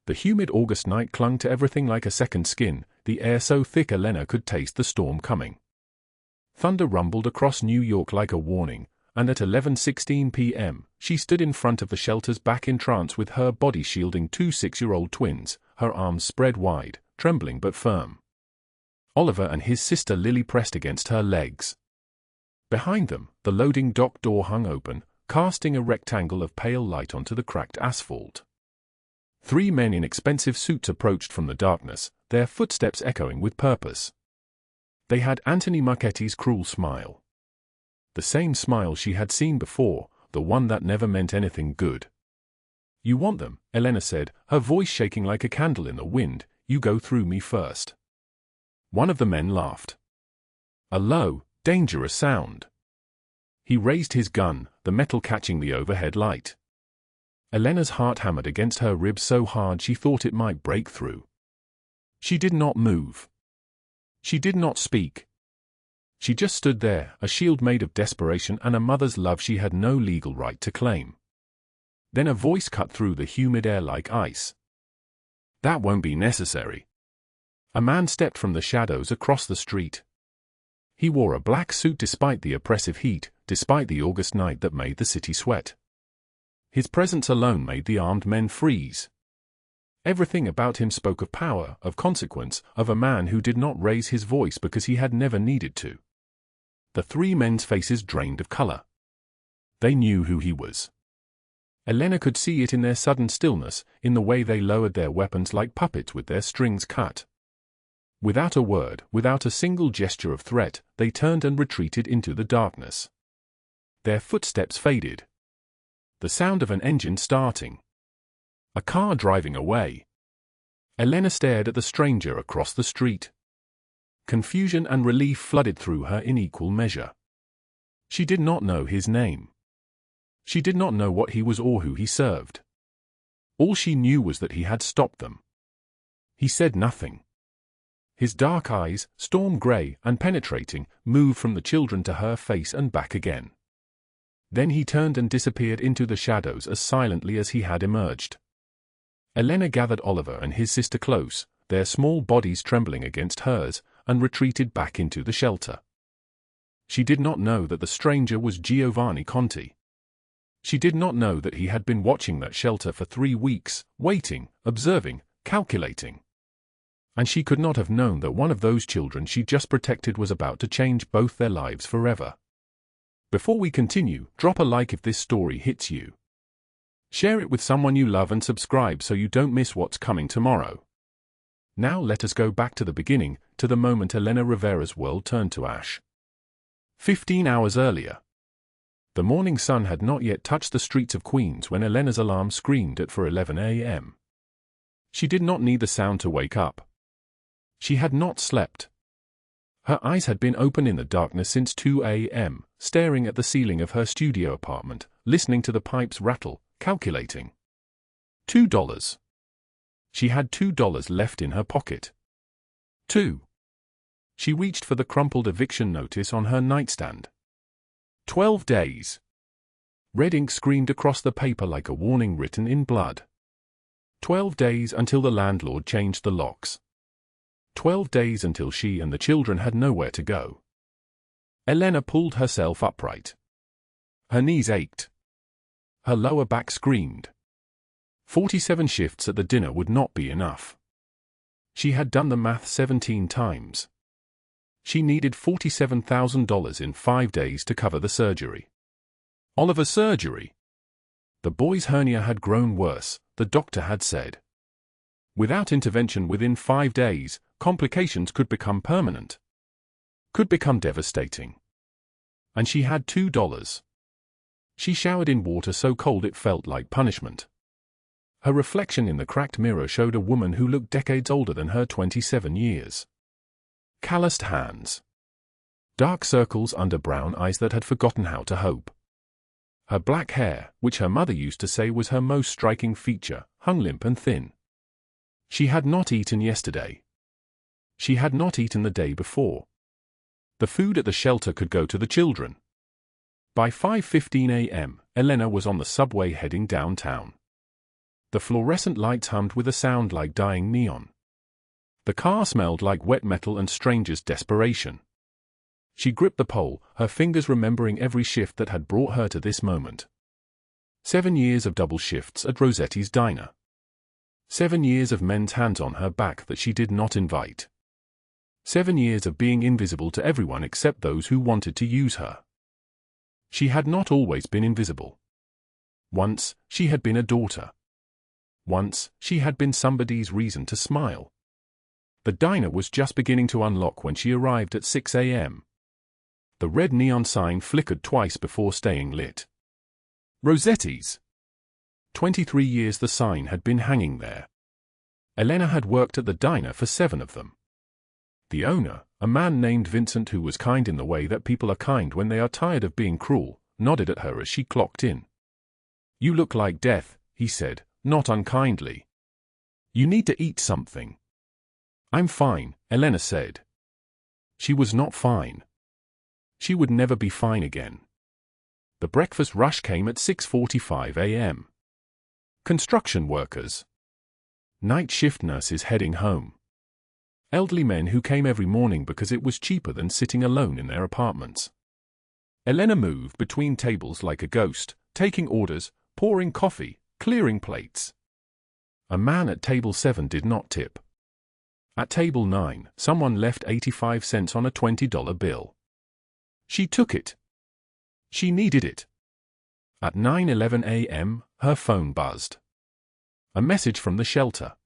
The humid August night clung to everything like a second skin, the air so thick Elena could taste the storm coming. Thunder rumbled across New York like a warning, and at 11:16 p.m., she stood in front of the shelter's back in trance with her body shielding two 6-year-old twins, her arms spread wide, trembling but firm. Oliver and his sister Lily pressed against her legs. Behind them, the loading dock door hung open, casting a rectangle of pale light onto the cracked asphalt. 3 men in expensive suits approached from the darkness, their footsteps echoing with purpose. They had Anthony Marchetti's cruel smile. The same smile she had seen before, the one that never meant anything good. "You want them," Elena said, her voice shaking like a candle in the wind. "You go through me first." One of the men laughed. A low, dangerous sound. He raised his gun, the metal catching the overhead light. Elena's heart hammered against her ribs so hard she thought it might break through. She did not move. She did not speak. She just stood there, a shield made of desperation and a mother's love she had no legal right to claim. Then a voice cut through the humid air like ice. "That won't be necessary." A man stepped from the shadows across the street. He wore a black suit despite the oppressive heat, despite the August night that made the city sweat. His presence alone made the armed men freeze. Everything about him spoke of power, of consequence, of a man who did not raise his voice because he had never needed to. The 3 men's faces drained of color. They knew who he was. Elena could see it in their sudden stillness, in the way they lowered their weapons like puppets with their strings cut. Without a word, without a single gesture of threat, they turned and retreated into the darkness. Their footsteps faded. The sound of an engine starting. A car driving away. Elena stared at the stranger across the street. Confusion and relief flooded through her in equal measure. She did not know his name. She did not know what he was or who he served. All she knew was that he had stopped them. He said nothing. His dark eyes, storm gray and penetrating, moved from the children to her face and back again. Then he turned and disappeared into the shadows as silently as he had emerged. Elena gathered Oliver and his sister close, their small bodies trembling against hers, and retreated back into the shelter. She did not know that the stranger was Giovanni Conti. She did not know that he had been watching that shelter for 3 weeks, waiting, observing, calculating. And she could not have known that one of those children she just protected was about to change both their lives forever. Before we continue, drop a like if this story hits you. Share it with someone you love and subscribe so you don't miss what's coming tomorrow. Now let us go back to the beginning, to the moment Elena Rivera's world turned to ash. 15 hours earlier. The morning sun had not yet touched the streets of Queens when Elena's alarm screamed at 11 a.m. She did not need the sound to wake up. She had not slept. Her eyes had been open in the darkness since 2 a.m., staring at the ceiling of her studio apartment, listening to the pipes rattle, calculating. $2. She had $2 left in her pocket. 2. She reached for the crumpled eviction notice on her nightstand. 12 days. Red ink screamed across the paper like a warning written in blood. 12 days until the landlord changed the locks. 12 days until she and the children had nowhere to go. Elena pulled herself upright. Her knees ached. Her lower back screamed. 47 shifts at the dinner would not be enough. She had done the math 17 times. She needed $47,000 in 5 days to cover the surgery. Oliver's surgery. The boy's hernia had grown worse, the doctor had said. Without intervention within 5 days, complications could become permanent. Could become devastating. And she had $2. She showered in water so cold it felt like punishment. Her reflection in the cracked mirror showed a woman who looked decades older than her 27 years. Calloused hands. Dark circles under brown eyes that had forgotten how to hope. Her black hair, which her mother used to say was her most striking feature, hung limp and thin. She had not eaten yesterday. She had not eaten the day before. The food at the shelter could go to the children. By 5:15 a.m., Elena was on the subway heading downtown. The fluorescent lights hummed with a sound like dying neon. The car smelled like wet metal and stranger's desperation. She gripped the pole, her fingers remembering every shift that had brought her to this moment. 7 years of double shifts at Rosetti's diner. 7 years of men's hands on her back that she did not invite. 7 years of being invisible to everyone except those who wanted to use her. She had not always been invisible. Once, she had been a daughter. Once, she had been somebody's reason to smile. The diner was just beginning to unlock when she arrived at 6 a.m. The red neon sign flickered twice before staying lit. Rosetti's. 23 years the sign had been hanging there. Elena had worked at the diner for 7 of them. The owner, a man named Vincent who was kind in the way that people are kind when they are tired of being cruel, nodded at her as she clocked in. "You look like death," he said, not unkindly. "You need to eat something." "I'm fine," Elena said. She was not fine. She would never be fine again. The breakfast rush came at 6:45 a.m. Construction workers. Night shift nurses heading home. Elderly men who came every morning because it was cheaper than sitting alone in their apartments. Elena moved between tables like a ghost, taking orders, pouring coffee, clearing plates. A man at table 7 did not tip. At table 9, someone left 85 cents on a $20 bill. She took it. She needed it. At 9:11 a.m., her phone buzzed. A message from the shelter.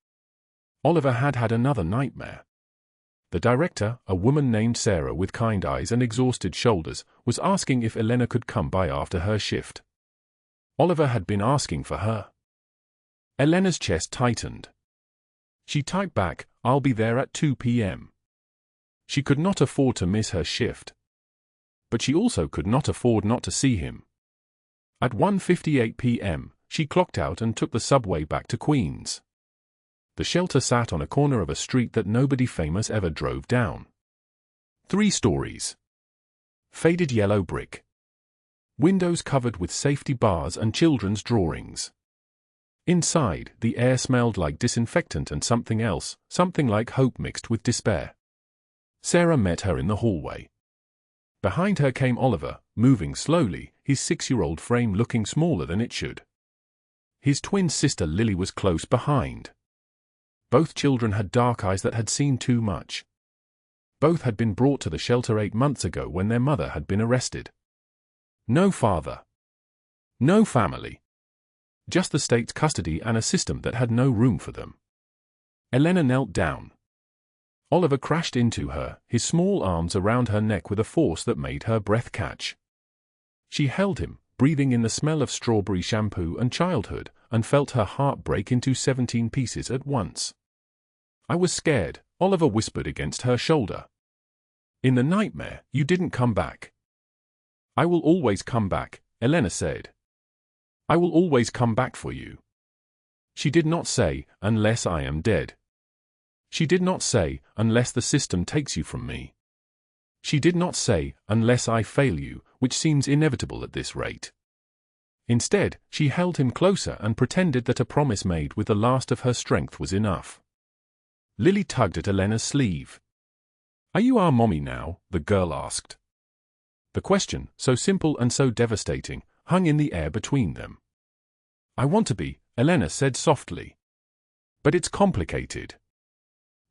Oliver had had another nightmare. The director, a woman named Sarah with kind eyes and exhausted shoulders, was asking if Elena could come by after her shift. Oliver had been asking for her. Elena's chest tightened. She typed back, "I'll be there at 2 p.m. She could not afford to miss her shift. But she also could not afford not to see him. At 1:58 p.m., she clocked out and took the subway back to Queens. The shelter sat on a corner of a street that nobody famous ever drove down. 3 stories. Faded yellow brick. Windows covered with safety bars and children's drawings. Inside, the air smelled like disinfectant and something else, something like hope mixed with despair. Sarah met her in the hallway. Behind her came Oliver, moving slowly, his 6-year-old frame looking smaller than it should. His twin sister Lily was close behind. Both children had dark eyes that had seen too much. Both had been brought to the shelter 8 months ago when their mother had been arrested. No father. No family. Just the state's custody and a system that had no room for them. Elena knelt down. Oliver crashed into her, his small arms around her neck with a force that made her breath catch. She held him, breathing in the smell of strawberry shampoo and childhood, and felt her heart break into 17 pieces at once. "I was scared," Oliver whispered against her shoulder. "In the nightmare, you didn't come back." "I will always come back," Elena said. "I will always come back for you." She did not say, "Unless I am dead." She did not say, "Unless the system takes you from me." She did not say, "Unless I fail you," which seems inevitable at this rate. Instead, she held him closer and pretended that a promise made with the last of her strength was enough. Lily tugged at Elena's sleeve. "Are you our mommy now?" the girl asked. The question, so simple and so devastating, hung in the air between them. "I want to be," Elena said softly. "But it's complicated."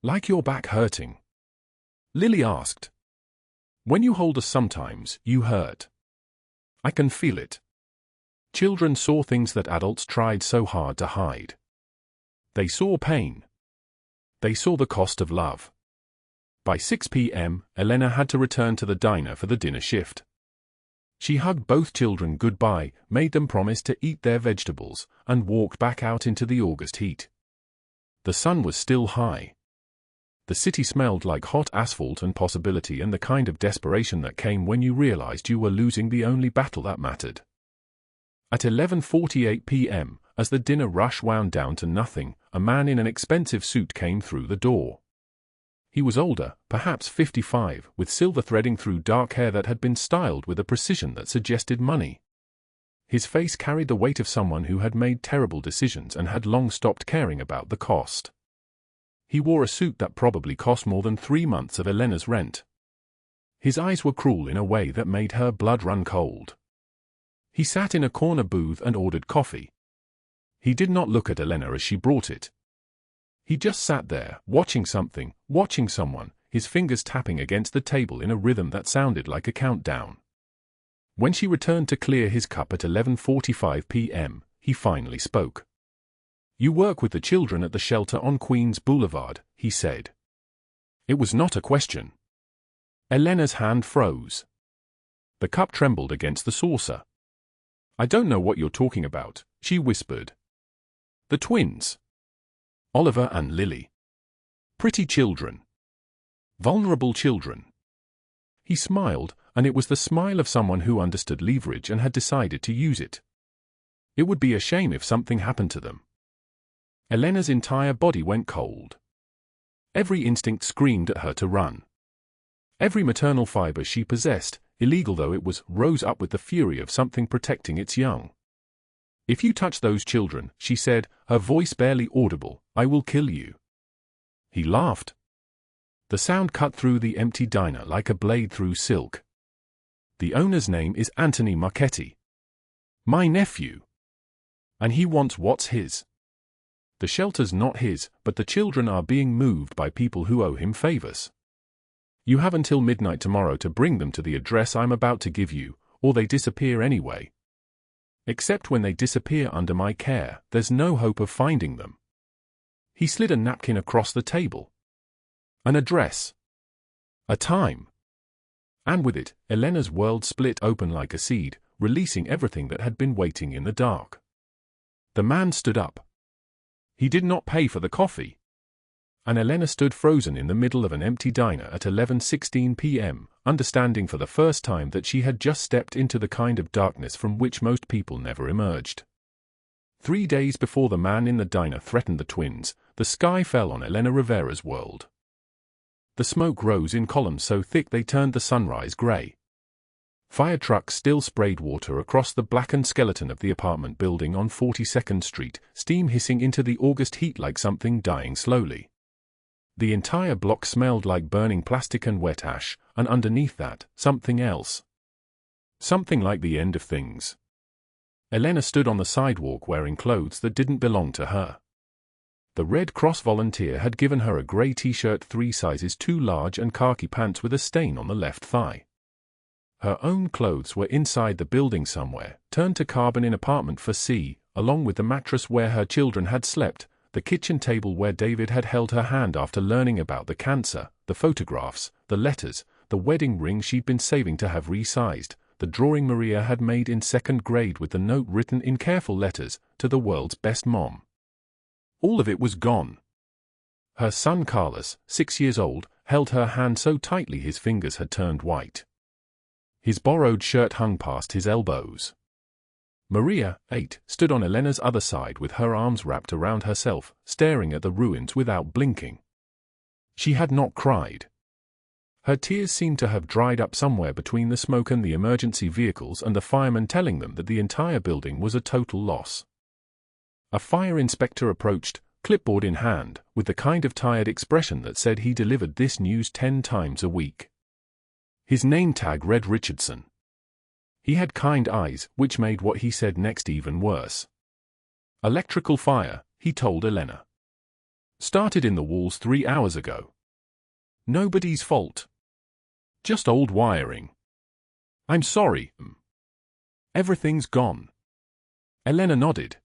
"Like your back hurting?" Lily asked. "When you hold us sometimes, you hurt. I can feel it." Children saw things that adults tried so hard to hide. They saw pain. They saw the cost of love. By 6 p.m., Elena had to return to the diner for the dinner shift. She hugged both children goodbye, made them promise to eat their vegetables, and walked back out into the August heat. The sun was still high. The city smelled like hot asphalt and possibility and the kind of desperation that came when you realized you were losing the only battle that mattered. At 11:48 p.m., as the dinner rush wound down to nothing, a man in an expensive suit came through the door. He was older, perhaps 55, with silver threading through dark hair that had been styled with a precision that suggested money. His face carried the weight of someone who had made terrible decisions and had long stopped caring about the cost. He wore a suit that probably cost more than 3 months of Elena's rent. His eyes were cruel in a way that made her blood run cold. He sat in a corner booth and ordered coffee. He did not look at Elena as she brought it. He just sat there, watching something, watching someone, his fingers tapping against the table in a rhythm that sounded like a countdown. When she returned to clear his cup at 11:45 p.m., he finally spoke. "You work with the children at the shelter on Queens Boulevard," he said. It was not a question. Elena's hand froze. The cup trembled against the saucer. "I don't know what you're talking about," she whispered. "The twins. Oliver and Lily. Pretty children. Vulnerable children." He smiled, and it was the smile of someone who understood leverage and had decided to use it. It would be a shame if something happened to them. Elena's entire body went cold. Every instinct screamed at her to run. Every maternal fiber she possessed, illegal though it was, rose up with the fury of something protecting its young. "If you touch those children," she said, her voice barely audible, "I will kill you." He laughed. The sound cut through the empty diner like a blade through silk. "The owner's name is Anthony Marchetti. My nephew. And he wants what's his. The shelter's not his, but the children are being moved by people who owe him favors. You have until midnight tomorrow to bring them to the address I'm about to give you, or they disappear anyway. Except when they disappear under my care, there's no hope of finding them." He slid a napkin across the table. An address. A time. And with it, Elena's world split open like a seed, releasing everything that had been waiting in the dark. The man stood up. He did not pay for the coffee. And Elena stood frozen in the middle of an empty diner at 11:16 p.m., understanding for the first time that she had just stepped into the kind of darkness from which most people never emerged. 3 days before the man in the diner threatened the twins, the sky fell on Elena Rivera's world. The smoke rose in columns so thick they turned the sunrise gray. Fire trucks still sprayed water across the blackened skeleton of the apartment building on 42nd Street, steam hissing into the August heat like something dying slowly. The entire block smelled like burning plastic and wet ash, and underneath that, something else. Something like the end of things. Elena stood on the sidewalk wearing clothes that didn't belong to her. The Red Cross volunteer had given her a grey t-shirt 3 sizes too large and khaki pants with a stain on the left thigh. Her own clothes were inside the building somewhere, turned to carbon in apartment for C, along with the mattress where her children had slept, the kitchen table where David had held her hand after learning about the cancer, the photographs, the letters, the wedding ring she'd been saving to have resized, the drawing Maria had made in 2nd grade with the note written in careful letters, to the world's best mom. All of it was gone. Her son Carlos, 6 years old, held her hand so tightly his fingers had turned white. His borrowed shirt hung past his elbows. Maria, 8, stood on Elena's other side with her arms wrapped around herself, staring at the ruins without blinking. She had not cried. Her tears seemed to have dried up somewhere between the smoke and the emergency vehicles and the firemen telling them that the entire building was a total loss. A fire inspector approached, clipboard in hand, with the kind of tired expression that said he delivered this news 10 times a week. His name tag read Richardson. He had kind eyes, which made what he said next even worse. "Electrical fire," he told Elena. "Started in the walls 3 hours ago. Nobody's fault. Just old wiring. I'm sorry. Everything's gone." Elena nodded.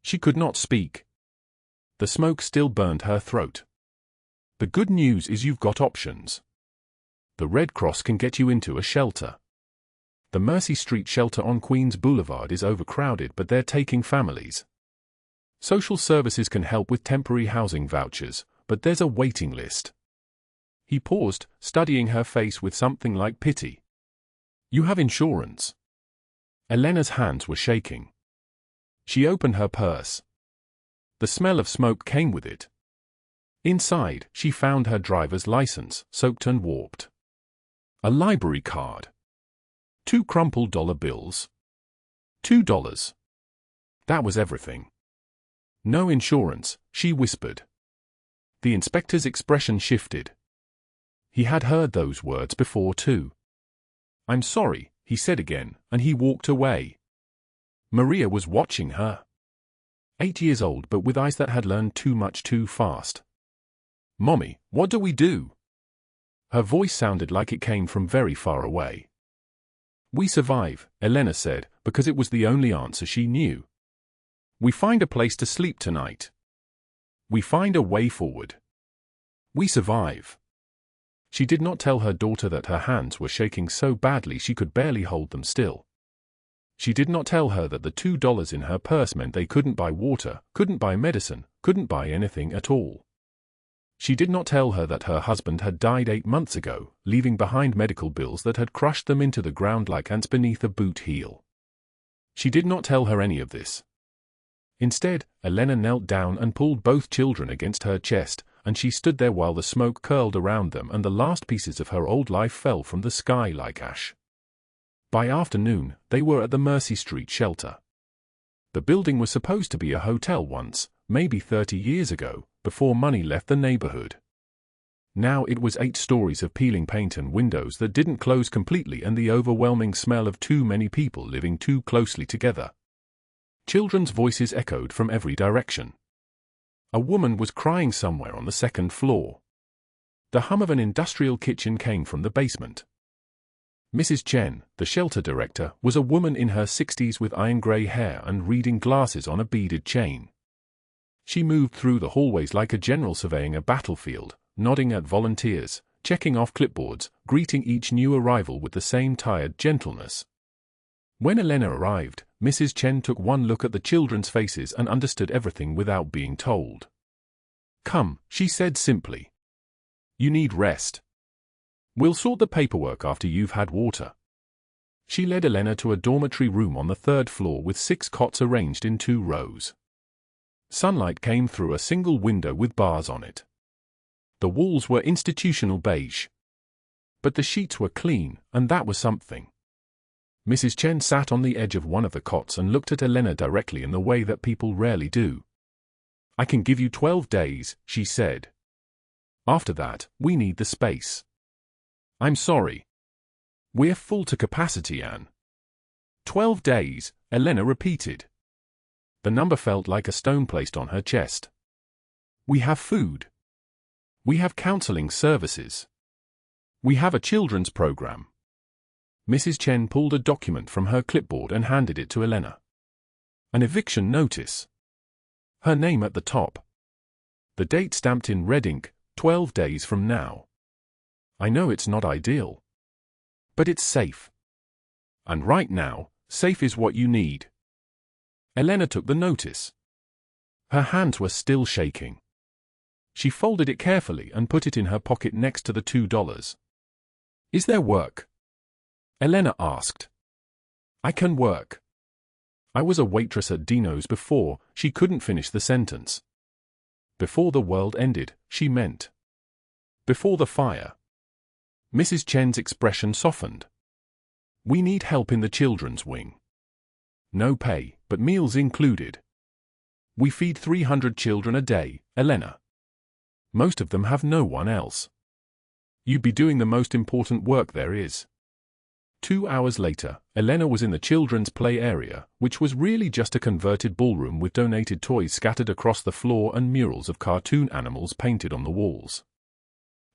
She could not speak. The smoke still burned her throat. "The good news is you've got options. The Red Cross can get you into a shelter. The Mercy Street shelter on Queens Boulevard is overcrowded, but they're taking families. Social services can help with temporary housing vouchers, but there's a waiting list." He paused, studying her face with something like pity. "You have insurance." Elena's hands were shaking. She opened her purse. The smell of smoke came with it. Inside, she found her driver's license, soaked and warped. A library card. 2 crumpled dollar bills. $2. That was everything. No insurance, she whispered. The inspector's expression shifted. He had heard those words before too. I'm sorry, he said again, and he walked away. Maria was watching her. 8 years old but with eyes that had learned too much too fast. Mommy, what do we do? Her voice sounded like it came from very far away. We survive, Elena said, because it was the only answer she knew. We find a place to sleep tonight. We find a way forward. We survive. She did not tell her daughter that her hands were shaking so badly she could barely hold them still. She did not tell her that the $2 in her purse meant they couldn't buy water, couldn't buy medicine, couldn't buy anything at all. She did not tell her that her husband had died 8 months ago, leaving behind medical bills that had crushed them into the ground like ants beneath a boot heel. She did not tell her any of this. Instead, Elena knelt down and pulled both children against her chest, and she stood there while the smoke curled around them and the last pieces of her old life fell from the sky like ash. By afternoon, they were at the Mercy Street shelter. The building was supposed to be a hotel once, maybe 30 years ago, before money left the neighborhood. Now it was 8 stories of peeling paint and windows that didn't close completely and the overwhelming smell of too many people living too closely together. Children's voices echoed from every direction. A woman was crying somewhere on the 2nd floor. The hum of an industrial kitchen came from the basement. Mrs. Chen, the shelter director, was a woman in her 60s with iron-gray hair and reading glasses on a beaded chain. She moved through the hallways like a general surveying a battlefield, nodding at volunteers, checking off clipboards, greeting each new arrival with the same tired gentleness. When Elena arrived, Mrs. Chen took one look at the children's faces and understood everything without being told. Come, she said simply. You need rest. We'll sort the paperwork after you've had water. She led Elena to a dormitory room on the 3rd floor with 6 cots arranged in 2 rows. Sunlight came through a single window with bars on it. The walls were institutional beige. But the sheets were clean, and that was something. Mrs. Chen sat on the edge of one of the cots and looked at Elena directly in the way that people rarely do. I can give you 12 days, she said. After that, we need the space. I'm sorry. We're full to capacity, Anne. 12 days, Elena repeated. The number felt like a stone placed on her chest. We have food. We have counseling services. We have a children's program. Mrs. Chen pulled a document from her clipboard and handed it to Elena. An eviction notice. Her name at the top. The date stamped in red ink, 12 days from now. I know it's not ideal. But it's safe. And right now, safe is what you need. Elena took the notice. Her hands were still shaking. She folded it carefully and put it in her pocket next to the $2. Is there work? Elena asked. I can work. I was a waitress at Dino's before. She couldn't finish the sentence. Before the world ended, she meant. Before the fire. Mrs. Chen's expression softened. We need help in the children's wing. No pay, but meals included. We feed 300 children a day, Elena. Most of them have no one else. You'd be doing the most important work there is. 2 hours later, Elena was in the children's play area, which was really just a converted ballroom with donated toys scattered across the floor and murals of cartoon animals painted on the walls.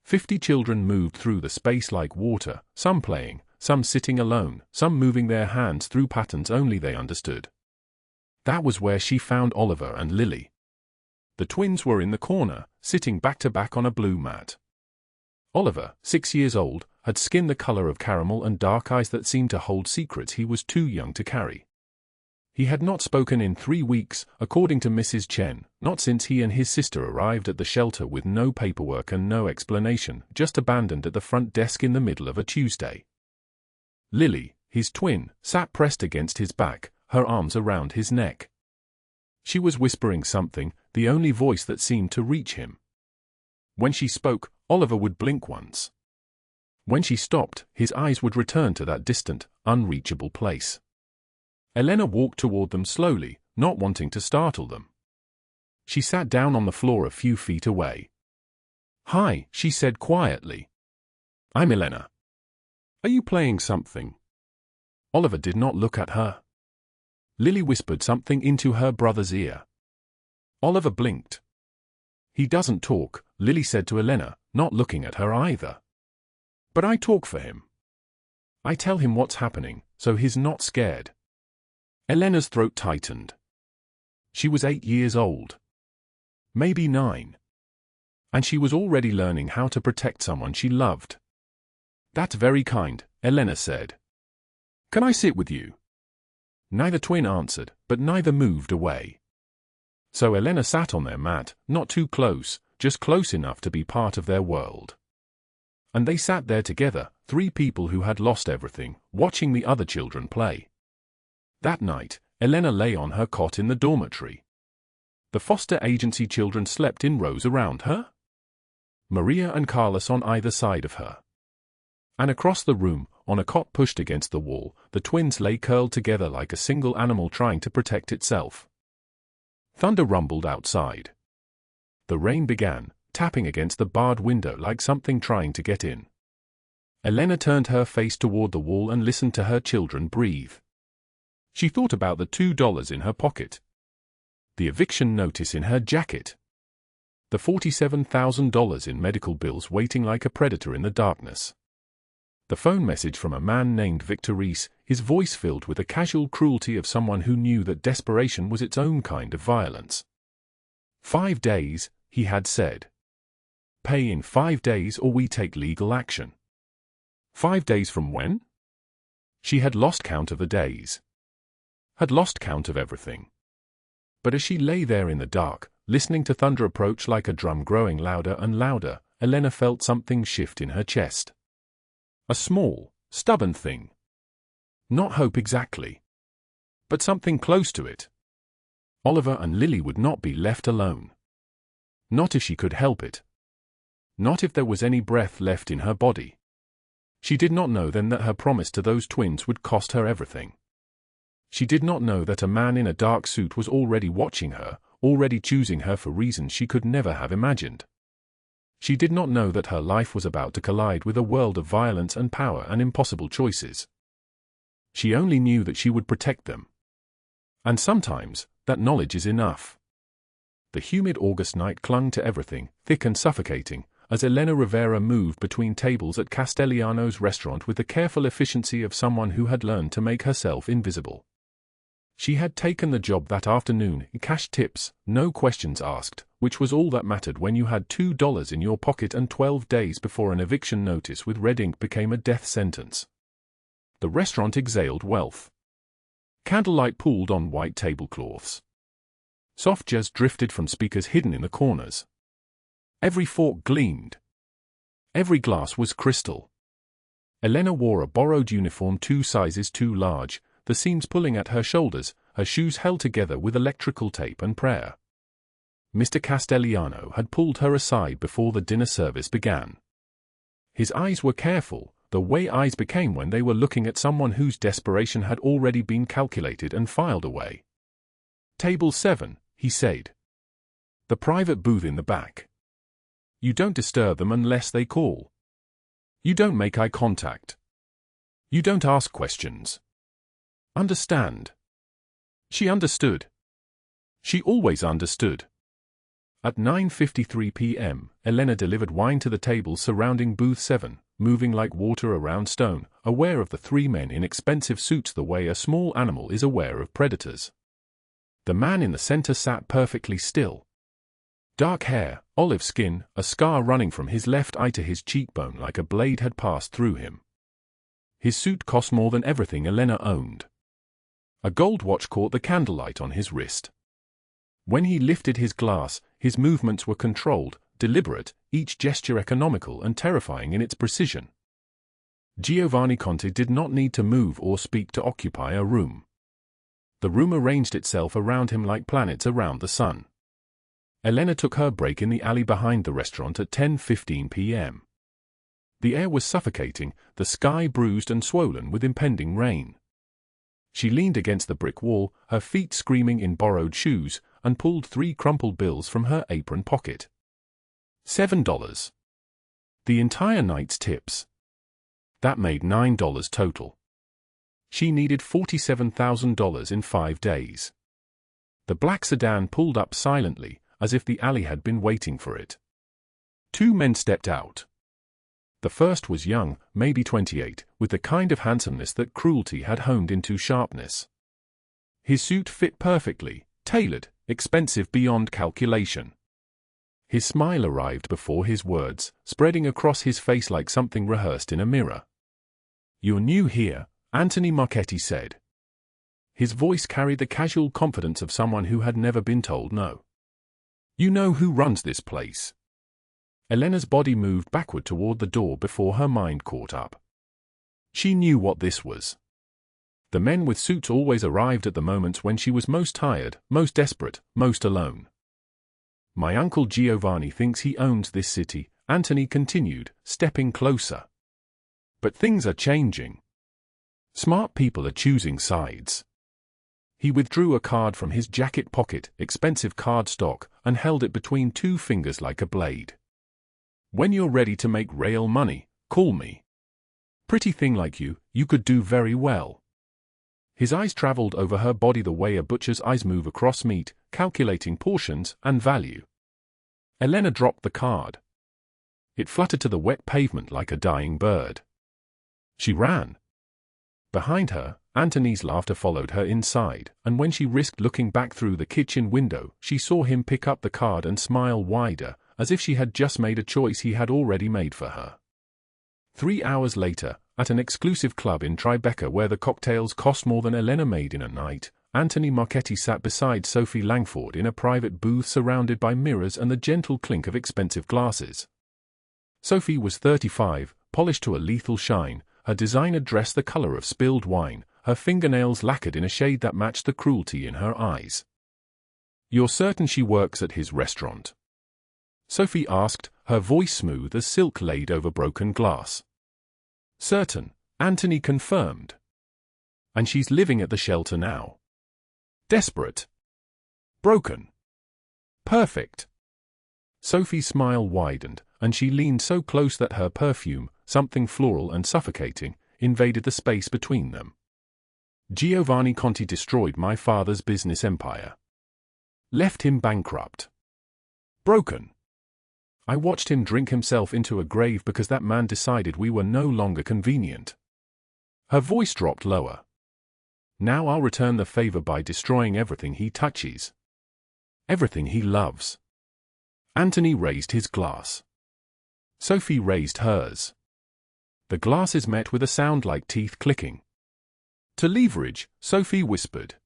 50 children moved through the space like water, some playing, some sitting alone, some moving their hands through patterns only they understood. That was where she found Oliver and Lily. The twins were in the corner, sitting back to back on a blue mat. Oliver, 6 years old, had skin the color of caramel and dark eyes that seemed to hold secrets he was too young to carry. He had not spoken in 3 weeks, according to Mrs. Chen, not since he and his sister arrived at the shelter with no paperwork and no explanation, just abandoned at the front desk in the middle of a Tuesday. Lily, his twin, sat pressed against his back, her arms around his neck. She was whispering something, the only voice that seemed to reach him. When she spoke, Oliver would blink once. When she stopped, his eyes would return to that distant, unreachable place. Elena walked toward them slowly, not wanting to startle them. She sat down on the floor a few feet away. "Hi," she said quietly. "I'm Elena. Are you playing something?" Oliver did not look at her. Lily whispered something into her brother's ear. Oliver blinked. "He doesn't talk," Lily said to Elena, not looking at her either. "But I talk for him. I tell him what's happening, so he's not scared." Elena's throat tightened. She was 8 years old. Maybe 9. And she was already learning how to protect someone she loved. "That's very kind," Elena said. "Can I sit with you?" Neither twin answered, but neither moved away. So Elena sat on their mat, not too close, just close enough to be part of their world. And they sat there together, 3 people who had lost everything, watching the other children play. That night, Elena lay on her cot in the dormitory. The foster agency children slept in rows around her. Maria and Carlos on either side of her. And across the room, on a cot pushed against the wall, the twins lay curled together like a single animal trying to protect itself. Thunder rumbled outside. The rain began, tapping against the barred window like something trying to get in. Elena turned her face toward the wall and listened to her children breathe. She thought about the $2 in her pocket, the eviction notice in her jacket, the $47,000 in medical bills waiting like a predator in the darkness. The phone message from a man named Victor Reese, his voice filled with the casual cruelty of someone who knew that desperation was its own kind of violence. 5 days, he had said. Pay in 5 days or we take legal action. 5 days from when? She had lost count of the days. Had lost count of everything. But as she lay there in the dark, listening to thunder approach like a drum growing louder and louder, Elena felt something shift in her chest. A small, stubborn thing. Not hope exactly. But something close to it. Oliver and Lily would not be left alone. Not if she could help it. Not if there was any breath left in her body. She did not know then that her promise to those twins would cost her everything. She did not know that a man in a dark suit was already watching her, already choosing her for reasons she could never have imagined. She did not know that her life was about to collide with a world of violence and power and impossible choices. She only knew that she would protect them. And sometimes, that knowledge is enough. The humid August night clung to everything, thick and suffocating, as Elena Rivera moved between tables at Castellano's restaurant with the careful efficiency of someone who had learned to make herself invisible. She had taken the job that afternoon, cash tips, no questions asked, which was all that mattered when you had $2 in your pocket and 12 days before an eviction notice with red ink became a death sentence. The restaurant exhaled wealth. Candlelight pooled on white tablecloths. Soft jazz drifted from speakers hidden in the corners. Every fork gleamed. Every glass was crystal. Elena wore a borrowed uniform 2 sizes too large, the seams pulling at her shoulders, her shoes held together with electrical tape and prayer. Mr. Castellano had pulled her aside before the dinner service began. His eyes were careful, the way eyes became when they were looking at someone whose desperation had already been calculated and filed away. "Table 7, he said. "The private booth in the back. You don't disturb them unless they call. You don't make eye contact. You don't ask questions. Understand?" She understood. She always understood. At 9:53 p.m., Elena delivered wine to the tables surrounding booth 7, moving like water around stone, aware of the 3 men in expensive suits the way a small animal is aware of predators. The man in the center sat perfectly still. Dark hair, olive skin, a scar running from his left eye to his cheekbone like a blade had passed through him. His suit cost more than everything Elena owned. A gold watch caught the candlelight on his wrist. When he lifted his glass, his movements were controlled, deliberate, each gesture economical and terrifying in its precision. Giovanni Conti did not need to move or speak to occupy a room. The room arranged itself around him like planets around the sun. Elena took her break in the alley behind the restaurant at 10:15 p.m. The air was suffocating, the sky bruised and swollen with impending rain. She leaned against the brick wall, her feet screaming in borrowed shoes, and pulled 3 crumpled bills from her apron pocket. $7. The entire night's tips. That made $9 total. She needed $47,000 in 5 days. The black sedan pulled up silently, as if the alley had been waiting for it. 2 men stepped out. The first was young, maybe 28, with the kind of handsomeness that cruelty had honed into sharpness. His suit fit perfectly, tailored, expensive beyond calculation. His smile arrived before his words, spreading across his face like something rehearsed in a mirror. "You're new here," Anthony Marchetti said. His voice carried the casual confidence of someone who had never been told no. "You know who runs this place?" Elena's body moved backward toward the door before her mind caught up. She knew what this was. The men with suits always arrived at the moments when she was most tired, most desperate, most alone. "My uncle Giovanni thinks he owns this city," Anthony continued, stepping closer. "But things are changing. Smart people are choosing sides." He withdrew a card from his jacket pocket, expensive card stock, and held it between 2 fingers like a blade. "When you're ready to make real money, call me. Pretty thing like you could do very well." His eyes traveled over her body the way a butcher's eyes move across meat, calculating portions and value. Elena dropped the card. It fluttered to the wet pavement like a dying bird. She ran. Behind her, Anthony's laughter followed her inside, and when she risked looking back through the kitchen window, she saw him pick up the card and smile wider, as if she had just made a choice he had already made for her. 3 hours later, at an exclusive club in Tribeca where the cocktails cost more than Elena made in a night, Anthony Marchetti sat beside Sophie Langford in a private booth surrounded by mirrors and the gentle clink of expensive glasses. Sophie was 35, polished to a lethal shine, her designer dress the color of spilled wine, her fingernails lacquered in a shade that matched the cruelty in her eyes. "You're certain she works at his restaurant?" Sophie asked, her voice smooth as silk laid over broken glass. "Certain," Anthony confirmed. "And she's living at the shelter now. Desperate. Broken. Perfect." Sophie's smile widened, and she leaned so close that her perfume, something floral and suffocating, invaded the space between them. "Giovanni Conti destroyed my father's business empire. Left him bankrupt. Broken. I watched him drink himself into a grave because that man decided we were no longer convenient." Her voice dropped lower. "Now I'll return the favor by destroying everything he touches. Everything he loves." Anthony raised his glass. Sophie raised hers. The glasses met with a sound like teeth clicking. "To leverage," Sophie whispered.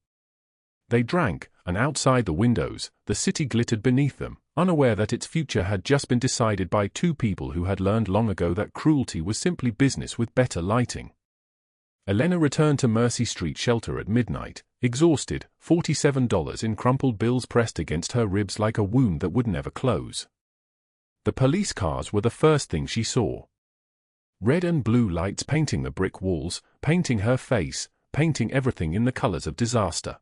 They drank, and outside the windows, the city glittered beneath them, unaware that its future had just been decided by 2 people who had learned long ago that cruelty was simply business with better lighting. Elena returned to Mercy Street shelter at midnight, exhausted, $47 in crumpled bills pressed against her ribs like a wound that would never close. The police cars were the first thing she saw. Red and blue lights painting the brick walls, painting her face, painting everything in the colors of disaster.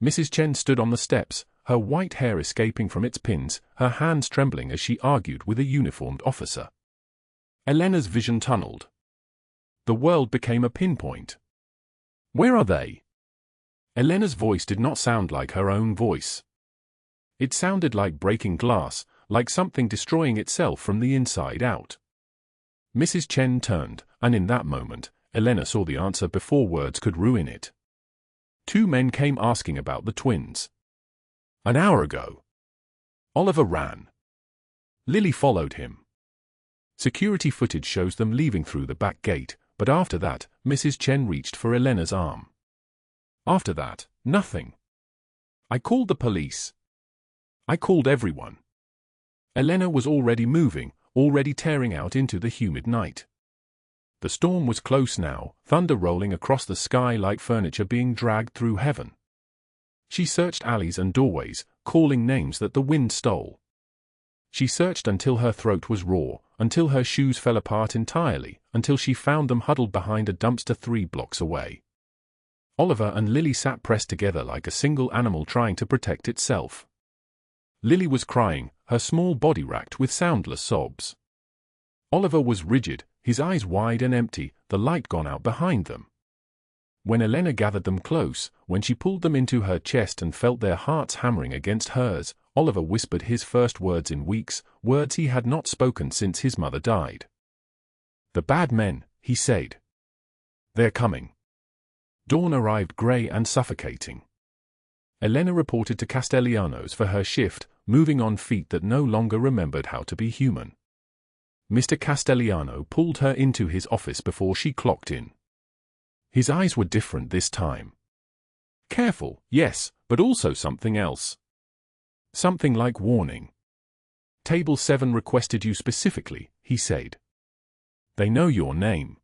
Mrs. Chen stood on the steps, her white hair escaping from its pins, her hands trembling as she argued with a uniformed officer. Elena's vision tunneled. The world became a pinpoint. "Where are they?" Elena's voice did not sound like her own voice. It sounded like breaking glass, like something destroying itself from the inside out. Mrs. Chen turned, and in that moment, Elena saw the answer before words could ruin it. 2 men came asking about the twins. An hour ago. Oliver ran. Lily followed him. Security footage shows them leaving through the back gate, but after that, Mrs. Chen reached for Elena's arm. After that, nothing. "I called the police. I called everyone." Elena was already moving, already tearing out into the humid night. The storm was close now, thunder rolling across the sky like furniture being dragged through heaven. She searched alleys and doorways, calling names that the wind stole. She searched until her throat was raw, until her shoes fell apart entirely, until she found them huddled behind a dumpster 3 blocks away. Oliver and Lily sat pressed together like a single animal trying to protect itself. Lily was crying, her small body racked with soundless sobs. Oliver was rigid, his eyes wide and empty, the light gone out behind them. When Elena gathered them close, when she pulled them into her chest and felt their hearts hammering against hers, Oliver whispered his first words in weeks, words he had not spoken since his mother died. "The bad men," he said. "They're coming." Dawn arrived grey and suffocating. Elena reported to Castellanos for her shift, moving on feet that no longer remembered how to be human. Mr. Castellano pulled her into his office before she clocked in. His eyes were different this time. Careful, yes, but also something else. Something like warning. "Table 7 requested you specifically," he said. "They know your name.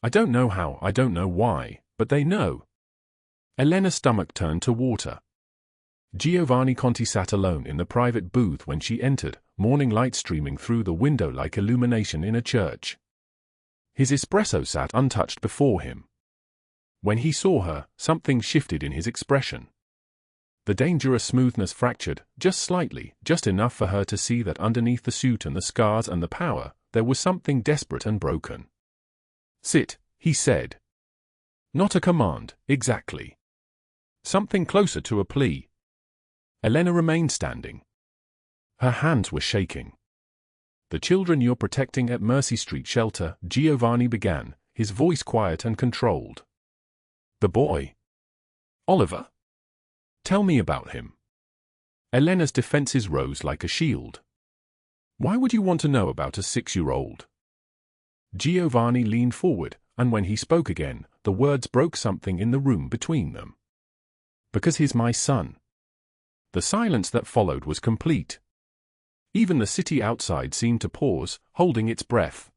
I don't know how, I don't know why, but they know." Elena's stomach turned to water. Giovanni Conti sat alone in the private booth when she entered, morning light streaming through the window like illumination in a church. His espresso sat untouched before him. When he saw her, something shifted in his expression. The dangerous smoothness fractured, just slightly, just enough for her to see that underneath the suit and the scars and the power, there was something desperate and broken. "Sit," he said. Not a command, exactly. Something closer to a plea. Elena remained standing. Her hands were shaking. "The children you're protecting at Mercy Street Shelter," Giovanni began, his voice quiet and controlled. "The boy? Oliver? Tell me about him." Elena's defenses rose like a shield. "Why would you want to know about a 6-year-old? Giovanni leaned forward, and when he spoke again, the words broke something in the room between them. "Because he's my son." The silence that followed was complete. Even the city outside seemed to pause, holding its breath.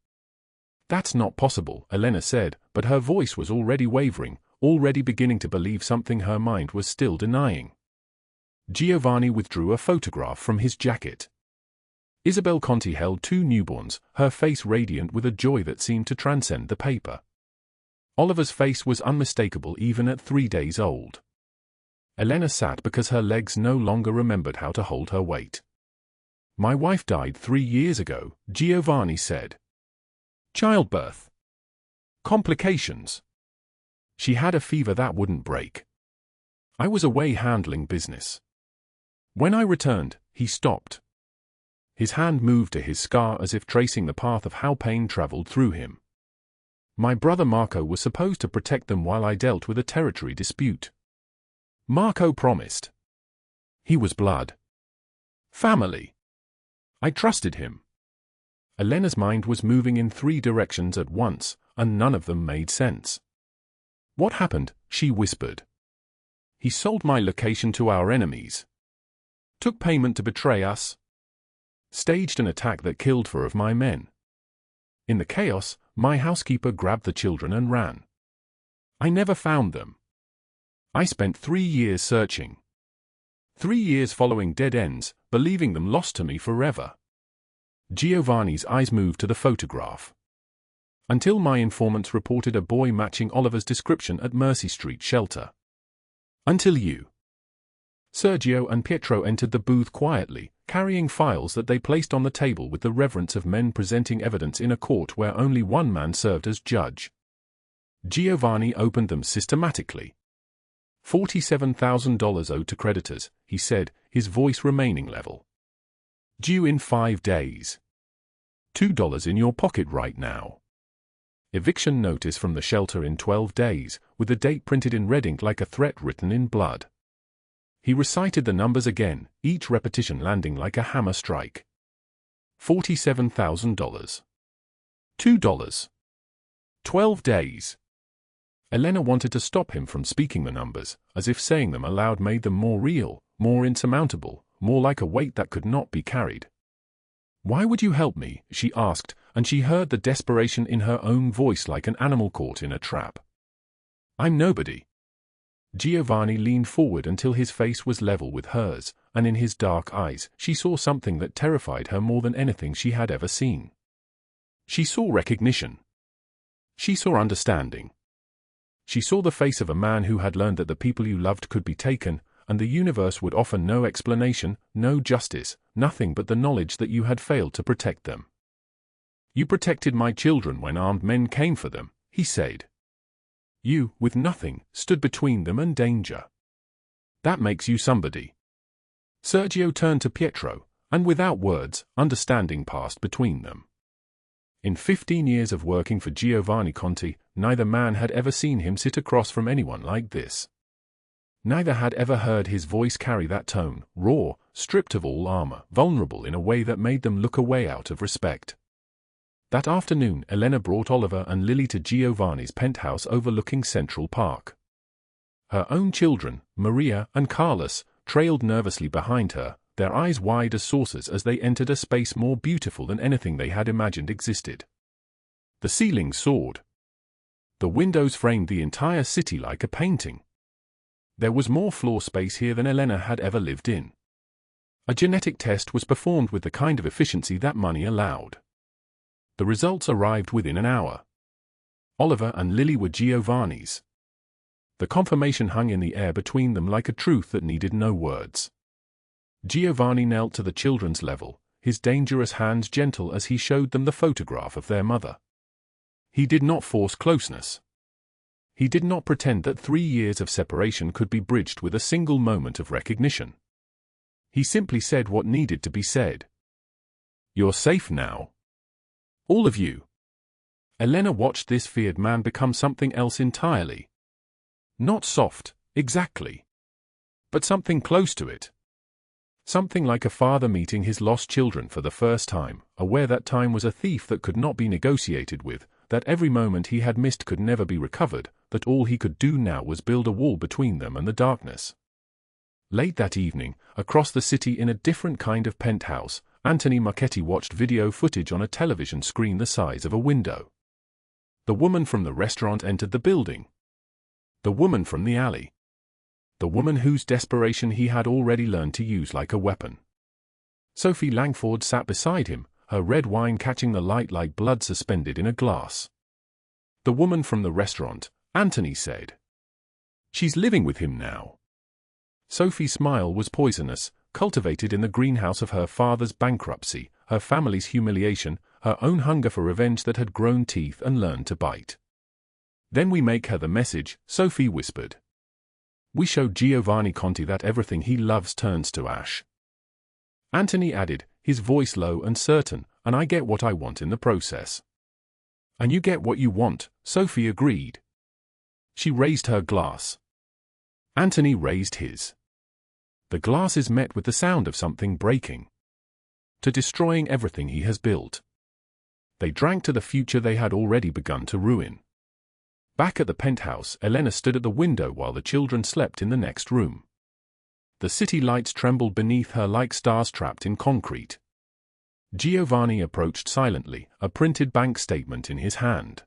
"That's not possible," Elena said, but her voice was already wavering, already beginning to believe something her mind was still denying. Giovanni withdrew a photograph from his jacket. Isabel Conti held 2 newborns, her face radiant with a joy that seemed to transcend the paper. Oliver's face was unmistakable even at 3 days old. Elena sat because her legs no longer remembered how to hold her weight. "My wife died 3 years ago," Giovanni said. "Childbirth. Complications. She had a fever that wouldn't break. I was away handling business. When I returned, he stopped." His hand moved to his scar as if tracing the path of how pain traveled through him. "My brother Marco was supposed to protect them while I dealt with a territory dispute. Marco promised. He was blood. Family. I trusted him." Elena's mind was moving in 3 directions at once, and none of them made sense. "What happened?" she whispered. "He sold my location to our enemies. Took payment to betray us. Staged an attack that killed 4 of my men. In the chaos, my housekeeper grabbed the children and ran. I never found them. I spent 3 years searching. 3 years following dead ends, believing them lost to me forever." Giovanni's eyes moved to the photograph. "Until my informants reported a boy matching Oliver's description at Mercy Street Shelter. Until you." Sergio and Pietro entered the booth quietly, carrying files that they placed on the table with the reverence of men presenting evidence in a court where only one man served as judge. Giovanni opened them systematically. $47,000 owed to creditors, he said, his voice remaining level. Due in 5 days. $2 in your pocket right now. Eviction notice from the shelter in 12 days, with the date printed in red ink like a threat written in blood. He recited the numbers again, each repetition landing like a hammer strike. $47,000. $2. 12 days. Elena wanted to stop him from speaking the numbers, as if saying them aloud made them more real, more insurmountable, more like a weight that could not be carried. "Why would you help me?" she asked, and she heard the desperation in her own voice like an animal caught in a trap. "I'm nobody." Giovanni leaned forward until his face was level with hers, and in his dark eyes she saw something that terrified her more than anything she had ever seen. She saw recognition. She saw understanding. She saw the face of a man who had learned that the people you loved could be taken, and the universe would offer no explanation, no justice, nothing but the knowledge that you had failed to protect them. "You protected my children when armed men came for them," he said. "You, with nothing, stood between them and danger. That makes you somebody." Sergio turned to Pietro, and without words, understanding passed between them. In 15 years of working for Giovanni Conti, neither man had ever seen him sit across from anyone like this. Neither had ever heard his voice carry that tone, raw, stripped of all armor, vulnerable in a way that made them look away out of respect. That afternoon, Elena brought Oliver and Lily to Giovanni's penthouse overlooking Central Park. Her own children, Maria and Carlos, trailed nervously behind her, their eyes wide as saucers as they entered a space more beautiful than anything they had imagined existed. The ceiling soared. The windows framed the entire city like a painting. There was more floor space here than Elena had ever lived in. A genetic test was performed with the kind of efficiency that money allowed. The results arrived within an hour. Oliver and Lily were Giovanni's. The confirmation hung in the air between them like a truth that needed no words. Giovanni knelt to the children's level, his dangerous hands gentle as he showed them the photograph of their mother. He did not force closeness. He did not pretend that 3 years of separation could be bridged with a single moment of recognition. He simply said what needed to be said. "You're safe now. All of you." Elena watched this feared man become something else entirely. Not soft, exactly. But something close to it. Something like a father meeting his lost children for the first time, aware that time was a thief that could not be negotiated with, that every moment he had missed could never be recovered, that all he could do now was build a wall between them and the darkness. Late that evening, across the city in a different kind of penthouse, Anthony Marchetti watched video footage on a television screen the size of a window. The woman from the restaurant entered the building. The woman from the alley. The woman whose desperation he had already learned to use like a weapon. Sophie Langford sat beside him, her red wine catching the light like blood suspended in a glass. "The woman from the restaurant," Anthony said. "She's living with him now." Sophie's smile was poisonous, cultivated in the greenhouse of her father's bankruptcy, her family's humiliation, her own hunger for revenge that had grown teeth and learned to bite. "Then we make her the message," Sophie whispered. "We show Giovanni Conti that everything he loves turns to ash." Anthony added, his voice low and certain, "And I get what I want in the process." "And you get what you want," Sophie agreed. She raised her glass. Anthony raised his. The glass is met with the sound of something breaking. To destroying everything he has built. They drank to the future they had already begun to ruin. Back at the penthouse, Elena stood at the window while the children slept in the next room. The city lights trembled beneath her like stars trapped in concrete. Giovanni approached silently, a printed bank statement in his hand.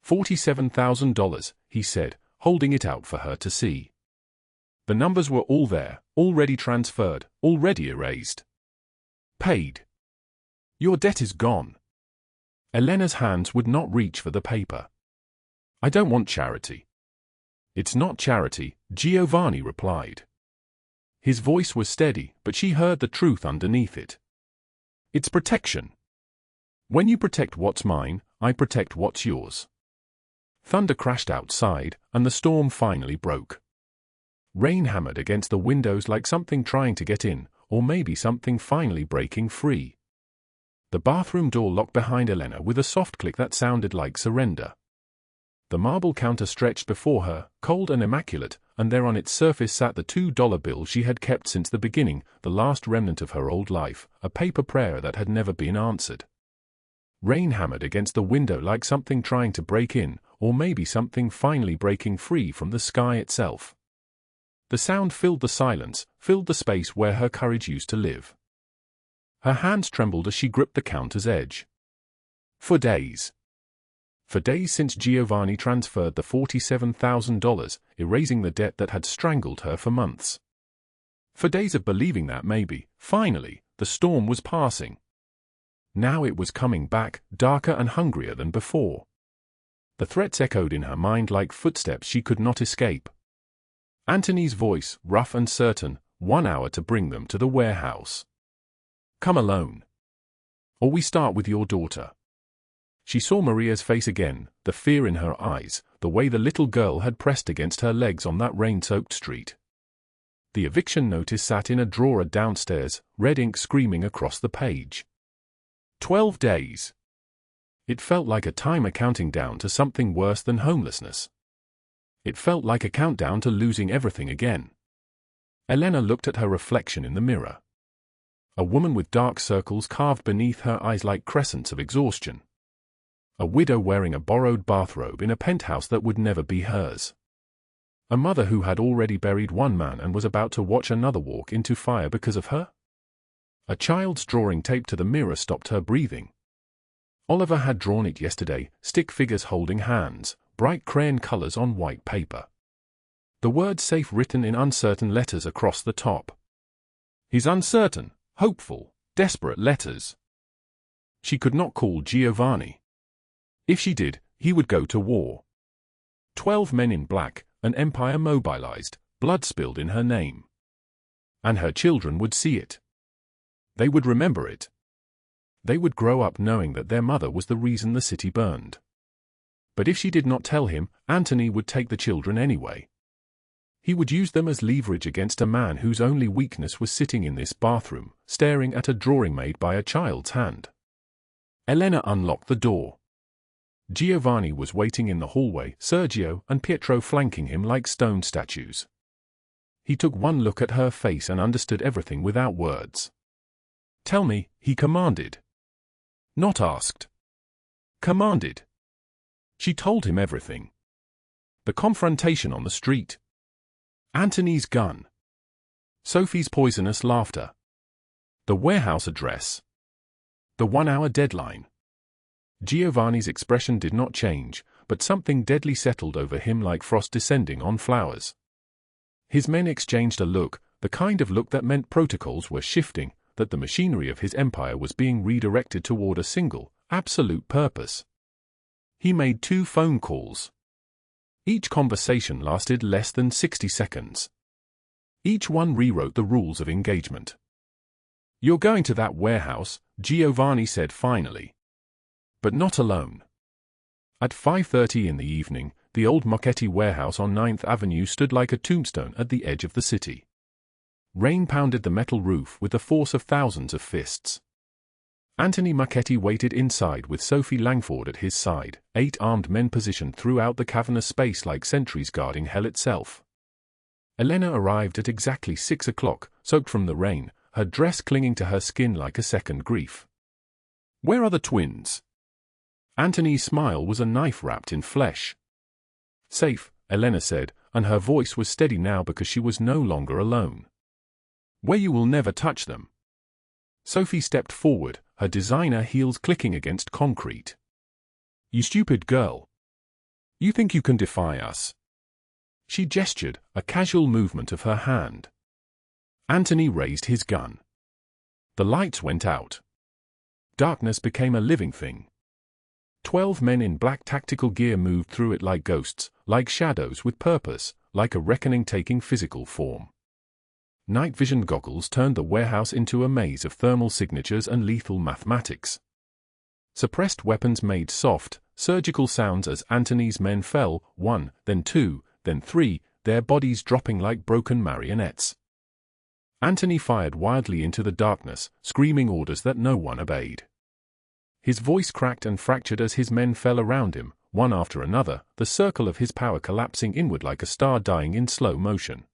$47,000, he said, holding it out for her to see. The numbers were all there, already transferred, already erased. Paid. Your debt is gone. Elena's hands would not reach for the paper. "I don't want charity." "It's not charity," Giovanni replied. His voice was steady, but she heard the truth underneath it. "It's protection. When you protect what's mine, I protect what's yours." Thunder crashed outside, and the storm finally broke. Rain hammered against the windows like something trying to get in, or maybe something finally breaking free. The bathroom door locked behind Elena with a soft click that sounded like surrender. The marble counter stretched before her, cold and immaculate, and there on its surface sat the $2 bill she had kept since the beginning, the last remnant of her old life, a paper prayer that had never been answered. Rain hammered against the window like something trying to break in, or maybe something finally breaking free from the sky itself. The sound filled the silence, filled the space where her courage used to live. Her hands trembled as she gripped the counter's edge. For days since Giovanni transferred the $47,000, erasing the debt that had strangled her for months. For days of believing that maybe, finally, the storm was passing. Now it was coming back, darker and hungrier than before. The threats echoed in her mind like footsteps she could not escape. Anthony's voice, rough and certain, 1 hour to bring them to the warehouse. Come alone. Or we start with your daughter. She saw Maria's face again, the fear in her eyes, the way the little girl had pressed against her legs on that rain-soaked street. The eviction notice sat in a drawer downstairs, red ink screaming across the page. 12 days. It felt like a timer counting down to something worse than homelessness. It felt like a countdown to losing everything again. Elena looked at her reflection in the mirror. A woman with dark circles carved beneath her eyes like crescents of exhaustion. A widow wearing a borrowed bathrobe in a penthouse that would never be hers. A mother who had already buried one man and was about to watch another walk into fire because of her. A child's drawing taped to the mirror stopped her breathing. Oliver had drawn it yesterday, stick figures holding hands, bright crayon colors on white paper. The word safe written in uncertain letters across the top. His uncertain, hopeful, desperate letters. She could not call Giovanni. If she did, he would go to war. 12 men in black, an empire mobilized, blood spilled in her name. And her children would see it. They would remember it. They would grow up knowing that their mother was the reason the city burned. But if she did not tell him, Anthony would take the children anyway. He would use them as leverage against a man whose only weakness was sitting in this bathroom, staring at a drawing made by a child's hand. Elena unlocked the door. Giovanni was waiting in the hallway, Sergio and Pietro flanking him like stone statues. He took one look at her face and understood everything without words. Tell me, he commanded. Not asked. Commanded. She told him everything. The confrontation on the street. Anthony's gun. Sophie's poisonous laughter. The warehouse address. The 1-hour deadline. Giovanni's expression did not change, but something deadly settled over him like frost descending on flowers. His men exchanged a look, the kind of look that meant protocols were shifting, that the machinery of his empire was being redirected toward a single, absolute purpose. He made 2 phone calls. Each conversation lasted less than 60 seconds. Each one rewrote the rules of engagement. You're going to that warehouse, Giovanni said finally. But not alone. At 5:30 in the evening, the old Marchetti warehouse on 9th Avenue stood like a tombstone at the edge of the city. Rain pounded the metal roof with the force of thousands of fists. Anthony Marchetti waited inside with Sophie Langford at his side, 8 armed men positioned throughout the cavernous space like sentries guarding hell itself. Elena arrived at exactly 6 o'clock, soaked from the rain, her dress clinging to her skin like a second grief. Where are the twins? Anthony's smile was a knife wrapped in flesh. Safe, Elena said, and her voice was steady now because she was no longer alone. Where you will never touch them. Sophie stepped forward, her designer heels clicking against concrete. You stupid girl. You think you can defy us? She gestured, a casual movement of her hand. Anthony raised his gun. The lights went out. Darkness became a living thing. 12 men in black tactical gear moved through it like ghosts, like shadows with purpose, like a reckoning taking physical form. Night vision goggles turned the warehouse into a maze of thermal signatures and lethal mathematics. Suppressed weapons made soft, surgical sounds as Anthony's men fell, 1, then 2, then 3, their bodies dropping like broken marionettes. Anthony fired wildly into the darkness, screaming orders that no one obeyed. His voice cracked and fractured as his men fell around him, one after another, the circle of his power collapsing inward like a star dying in slow motion.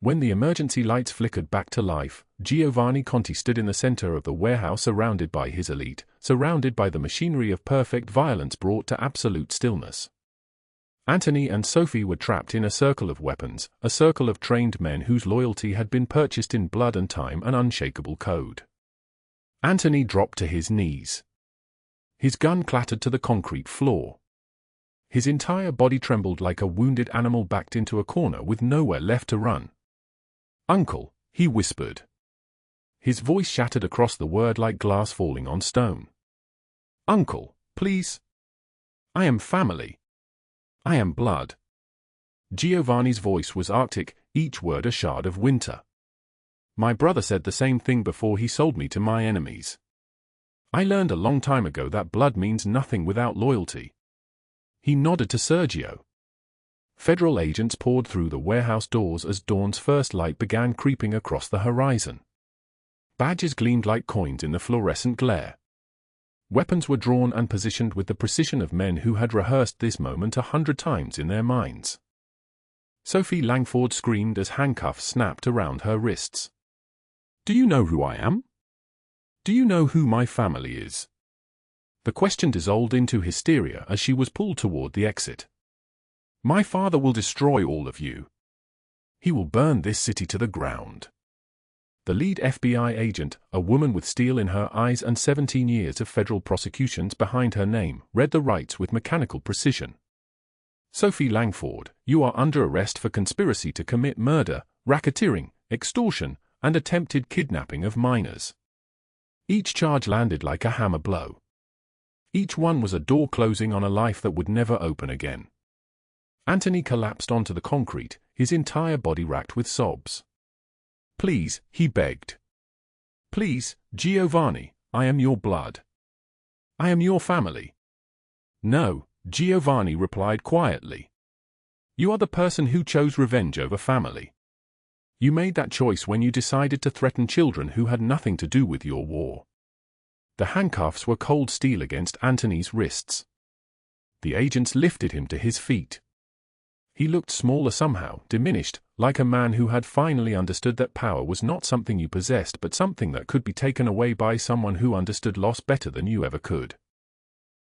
When the emergency lights flickered back to life, Giovanni Conti stood in the center of the warehouse surrounded by his elite, surrounded by the machinery of perfect violence brought to absolute stillness. Anthony and Sophie were trapped in a circle of weapons, a circle of trained men whose loyalty had been purchased in blood and time and unshakable code. Anthony dropped to his knees. His gun clattered to the concrete floor. His entire body trembled like a wounded animal backed into a corner with nowhere left to run. "Uncle," he whispered. His voice shattered across the word like glass falling on stone. "Uncle, please." I am family. I am blood. Giovanni's voice was arctic, each word a shard of winter. My brother said the same thing before he sold me to my enemies. I learned a long time ago that blood means nothing without loyalty. He nodded to Sergio. Federal agents poured through the warehouse doors as dawn's first light began creeping across the horizon. Badges gleamed like coins in the fluorescent glare. Weapons were drawn and positioned with the precision of men who had rehearsed this moment 100 times in their minds. Sophie Langford screamed as handcuffs snapped around her wrists. Do you know who I am? Do you know who my family is? The question dissolved into hysteria as she was pulled toward the exit. My father will destroy all of you. He will burn this city to the ground. The lead FBI agent, a woman with steel in her eyes and 17 years of federal prosecutions behind her name, read the rights with mechanical precision. Sophie Langford, you are under arrest for conspiracy to commit murder, racketeering, extortion, and attempted kidnapping of minors. Each charge landed like a hammer blow. Each one was a door closing on a life that would never open again. Anthony collapsed onto the concrete, his entire body racked with sobs. Please, he begged. Please, Giovanni, I am your blood. I am your family. No, Giovanni replied quietly. You are the person who chose revenge over family. You made that choice when you decided to threaten children who had nothing to do with your war. The handcuffs were cold steel against Anthony's wrists. The agents lifted him to his feet. He looked smaller somehow, diminished, like a man who had finally understood that power was not something you possessed but something that could be taken away by someone who understood loss better than you ever could.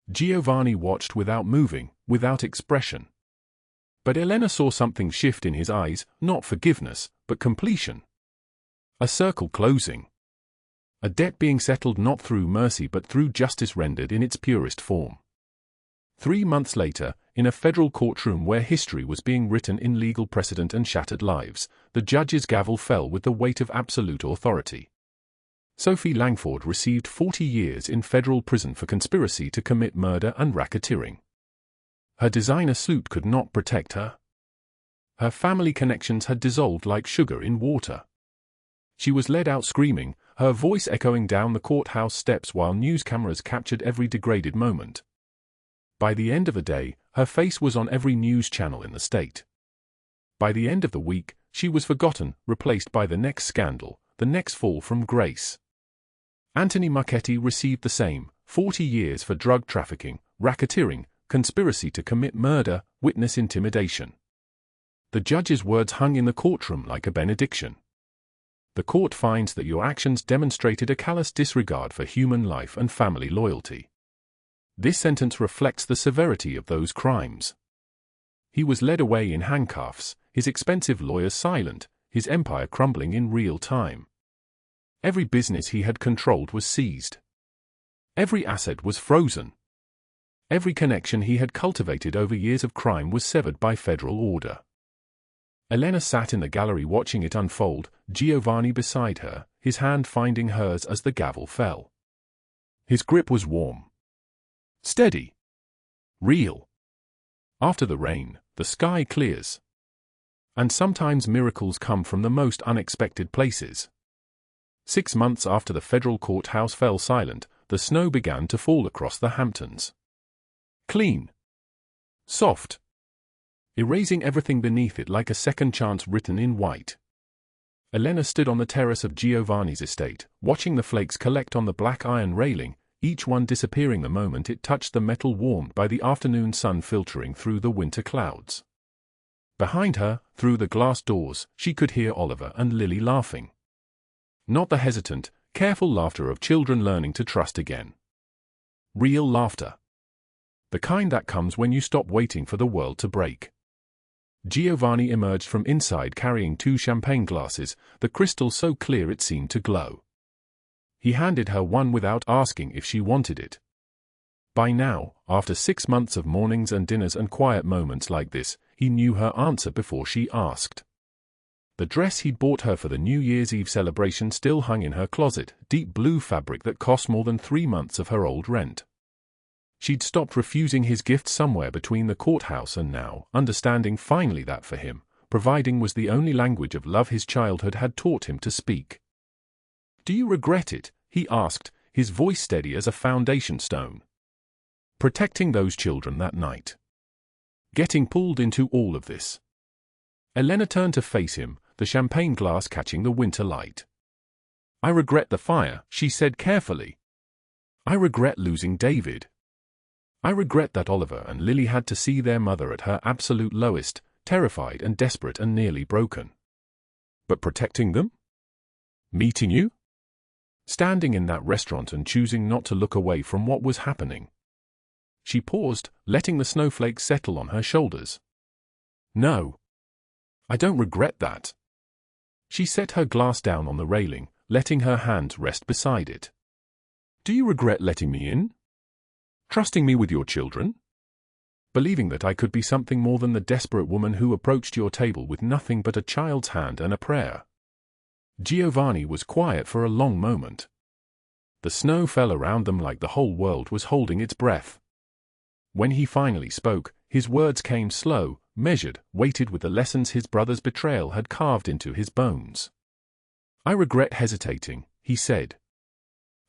Giovanni watched without moving, without expression. But Elena saw something shift in his eyes, not forgiveness, but completion. A circle closing. A debt being settled not through mercy but through justice rendered in its purest form. 3 months later, in a federal courtroom where history was being written in legal precedent and shattered lives, the judge's gavel fell with the weight of absolute authority. Sophie Langford received 40 years in federal prison for conspiracy to commit murder and racketeering. Her designer suit could not protect her. Her family connections had dissolved like sugar in water. She was led out screaming, her voice echoing down the courthouse steps while news cameras captured every degraded moment. By the end of the day, her face was on every news channel in the state. By the end of the week, she was forgotten, replaced by the next scandal, the next fall from grace. Anthony Marchetti received the same, 40 years for drug trafficking, racketeering, conspiracy to commit murder, witness intimidation. The judge's words hung in the courtroom like a benediction. The court finds that your actions demonstrated a callous disregard for human life and family loyalty. This sentence reflects the severity of those crimes. He was led away in handcuffs, his expensive lawyers silent, his empire crumbling in real time. Every business he had controlled was seized. Every asset was frozen. Every connection he had cultivated over years of crime was severed by federal order. Elena sat in the gallery watching it unfold, Giovanni beside her, his hand finding hers as the gavel fell. His grip was warm. Steady. Real. After the rain, the sky clears. And sometimes miracles come from the most unexpected places. 6 months after the federal courthouse fell silent, the snow began to fall across the Hamptons. Clean. Soft. Erasing everything beneath it like a second chance written in white. Elena stood on the terrace of Giovanni's estate, watching the flakes collect on the black iron railing, each one disappearing the moment it touched the metal warmed by the afternoon sun filtering through the winter clouds. Behind her, through the glass doors, she could hear Oliver and Lily laughing. Not the hesitant, careful laughter of children learning to trust again. Real laughter. The kind that comes when you stop waiting for the world to break. Giovanni emerged from inside carrying 2 champagne glasses, the crystal so clear it seemed to glow. He handed her one without asking if she wanted it. By now, after 6 months of mornings and dinners and quiet moments like this, he knew her answer before she asked. The dress he'd bought her for the New Year's Eve celebration still hung in her closet, deep blue fabric that cost more than 3 months of her old rent. She'd stopped refusing his gift somewhere between the courthouse and now, understanding finally that for him, providing was the only language of love his childhood had taught him to speak. "Do you regret it?" he asked, his voice steady as a foundation stone. "Protecting those children that night. Getting pulled into all of this." Elena turned to face him, the champagne glass catching the winter light. "I regret the fire," she said carefully. "I regret losing David. I regret that Oliver and Lily had to see their mother at her absolute lowest, terrified and desperate and nearly broken. But protecting them? Meeting you? Standing in that restaurant and choosing not to look away from what was happening." She paused, letting the snowflakes settle on her shoulders. "No. I don't regret that." She set her glass down on the railing, letting her hands rest beside it. "Do you regret letting me in? Trusting me with your children? Believing that I could be something more than the desperate woman who approached your table with nothing but a child's hand and a prayer?" Giovanni was quiet for a long moment. The snow fell around them like the whole world was holding its breath. When he finally spoke, his words came slow, measured, weighted with the lessons his brother's betrayal had carved into his bones. "I regret hesitating," he said.